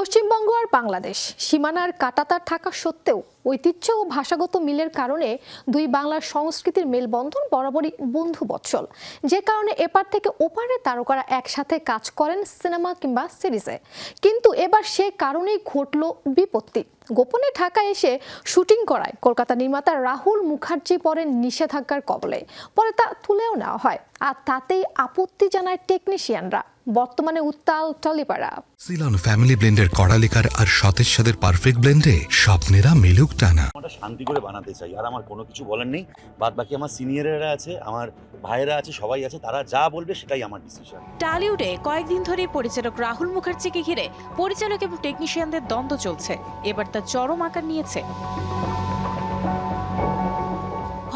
পশ্চিমবঙ্গ আর বাংলাদেশ সীমানার কাঁটাতার থাকা সত্ত্বেও ঐতিহ্য ও ভাষাগত মিলের কারণে দুই বাংলার সংস্কৃতির মেলবন্ধন বরাবরই বন্ধু বৎসল, যে কারণে এপার থেকে ওপারে তারকারা একসাথে কাজ করেন সিনেমা কিংবা সিরিজে। কিন্তু এবার সে কারণেই ঘটল বিপত্তি। গোপনে ঢাকায় এসে শুটিং করায় কলকাতা নির্মাতা রাহুল মুখার্জি পরে নিষেধাজ্ঞার কবলে। পরে তা তুলেও নেওয়া হয়, আর তাতেই আপত্তি জানায় টেকনিশিয়ানরা। বর্তমানে উত্তাল টলিপাড়া। সিলন ফ্যামিলি ব্লেন্ডের কড়ালিকার আর সতেজ সাদের পারফেক্ট ব্লেন্ডে স্বপ্নেরা মিলুক টানা। আমরা শান্তি করে বানাতে চাই, আর আমার কোনো কিছু বলার নেই। বাদ বাকি আমার সিনিয়ররা আছে, আমার ভাইয়েরা আছে, সবাই আছে, তারা যা বলবে সেটাই আমার ডিসিশন। টালিউডে কয়েকদিন ধরে পরিচালক রাহুল মুখার্জিকে ঘিরে পরিচালক এবং টেকনিশিয়ানদের দ্বন্দ্ব চলছে। এবার তা চরম আকার নিয়েছে।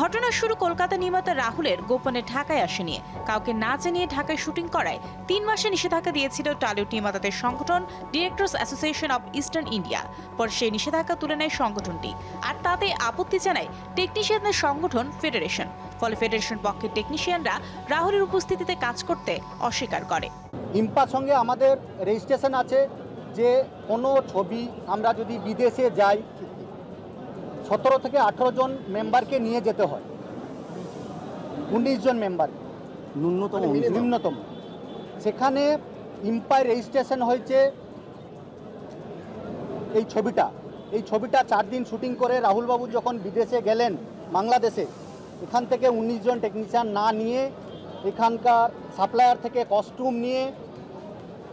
ঘটনা শুরু কলকাতা নির্মাতা রাহুলের গোপনে ঢাকায় আসা নিয়ে। কাউকে না জানিয়ে ঢাকায় শুটিং করায় 3 মাসে নিষেধাজ্ঞা দিয়েছিল টলিউড নির্মাতাদের সংগঠন directors Association of Eastern India. পর সেই নিষেধাজ্ঞা তুলে নেয় সংগঠনটি, আর তাতে আপত্তি জানায় টেকনিশিয়ানদের সংগঠন ফেডারেশন। ফলে ফেডারেশন পক্ষের টেকনিশিয়ানরা রাহুলের উপস্থিতিতে কাজ করতে অস্বীকার করে। ইম্পার সঙ্গে আমাদের রেজিস্ট্রেশন আছে যে কোনো ছবি আমরা যদি বিদেশে যাই 17 থেকে 18 জন মেম্বারকে নিয়ে যেতে হয়, 19 জন মেম্বার ন্যূনতম। সেখানে ইম্পার রেজিস্ট্রেশন হয়েছে এই ছবিটা 4 দিন শুটিং করে রাহুলবাবু যখন বিদেশে গেলেন বাংলাদেশে, এখান থেকে 19 জন টেকনিশিয়ান না নিয়ে এখানকার সাপ্লায়ার থেকে কস্টিউম নিয়ে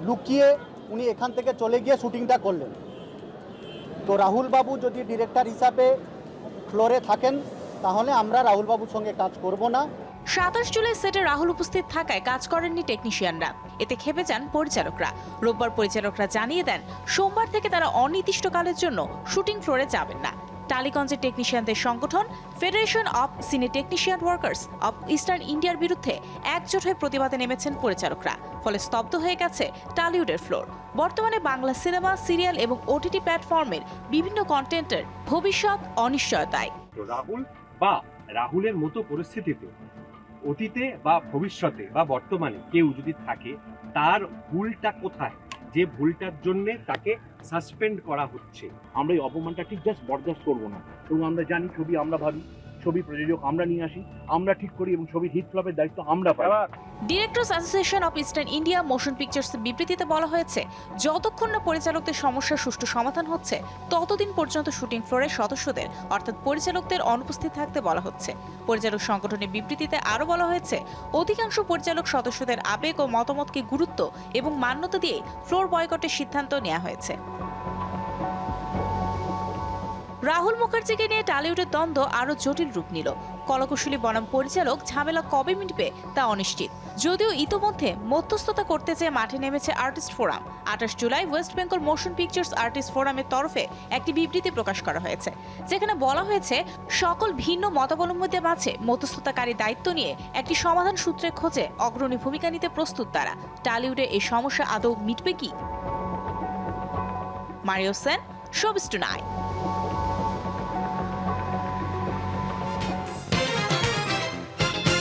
লুকিয়ে উনি এখান থেকে চলে গিয়ে শুটিংটা করলেন। তো রাহুলবাবু যদি ডিরেক্টর হিসাবে ফ্লোরে থাকেন তাহলে আমরা রাহুলবাবুর সঙ্গে কাজ করব না। 27 জুলাই সেটে রাহুল উপস্থিত থাকায় কাজ করেননি টেকনিশিয়ানরা। এতে ক্ষেপে যান পরিচালকরা। রোববার পরিচালকরা জানিয়ে দেন সোমবার থেকে তারা অনির্দিষ্টকালের জন্য শুটিং ফ্লোরে যাবেন না। টালিগঞ্জের টেকনিশিয়ানদের সংগঠন ফেডারেশন অব সিনে টেকনিশিয়ান ওয়ার্কার্স অব ইস্টার্ন ইন্ডিয়ার বিরুদ্ধে একজোট হয়ে প্রতিবাদে নেমেছেন পরিচালকরা। ফলে স্তব্ধ হয়ে গেছে টালিউডের ফ্লোর। বর্তমানে বাংলা সিনেমা, সিরিয়াল এবং ওটিটি প্ল্যাটফর্মের বিভিন্ন কন্টেন্টের ভবিষ্যৎ অনিশ্চয়তায়। রাহুল বা রাহুলের মতো পরিস্থিতিতে অতীতে বা ভবিষ্যতে বা বর্তমানে কেউ যদি থাকে, তার ভুলটা কোথায়, যে ভুলটার জন্য তাকে সাসপেন্ড করা হচ্ছে। আমরা এই অপমানটা ঠিক জাস্ট বরদাস্ত করবো না। এবং আমরা জানি ছবি আমরা ভাবি, ছবি প্রযোজক আমরা নিয়ে আসি, আমরা ঠিক করি এবং ছবি হিট ফ্লপের দায়িত্ব আমরা পাই। Directors Association of Eastern India Motion পিকচার্সের বিবৃতিতে বলা হয়েছে, যতক্ষণ না পরিচালকদের সমস্যার সুষ্ঠু সমাধান হচ্ছে ততদিন পর্যন্ত শুটিং ফ্লোরের সদস্যদের অর্থাৎ পরিচালকদের অনুপস্থিত থাকতে বলা হচ্ছে। পরিচালক সংগঠনের বিবৃতিতে আরও বলা হয়েছে, অধিকাংশ পরিচালক সদস্যদের আবেগ ও মতামতকে গুরুত্ব এবং মান্যতা দিয়ে ফ্লোর বয়কটের সিদ্ধান্ত নেওয়া হয়েছে। রাহুল মুখার্জিকে নিয়ে টালিউডের দ্বন্দ্ব আরও জটিল রূপ নিল। কলাকুশলী বনাম পরিচালক ঝামেলা কবে মিটবে তা অনিশ্চিত। যদিও ইতোমধ্যে মধ্যস্থতা করতে চেয়ে মাঠে নেমেছে artist forum. 28 July West Bengal motion pictures artist ফোরামের তরফে একটি বিবৃতি প্রকাশ করা হয়েছে, যেখানে বলা হয়েছে সকল ভিন্ন মতাবলম্বীদের মাঝে মধ্যস্থতাকারী দায়িত্ব নিয়ে একটি সমাধান সূত্রের খোঁজে অগ্রণী ভূমিকা নিতে প্রস্তুত তারা। টালিউডে এই সমস্যা আদৌ মিটবে কি? Mario Sen, showbiz tonight.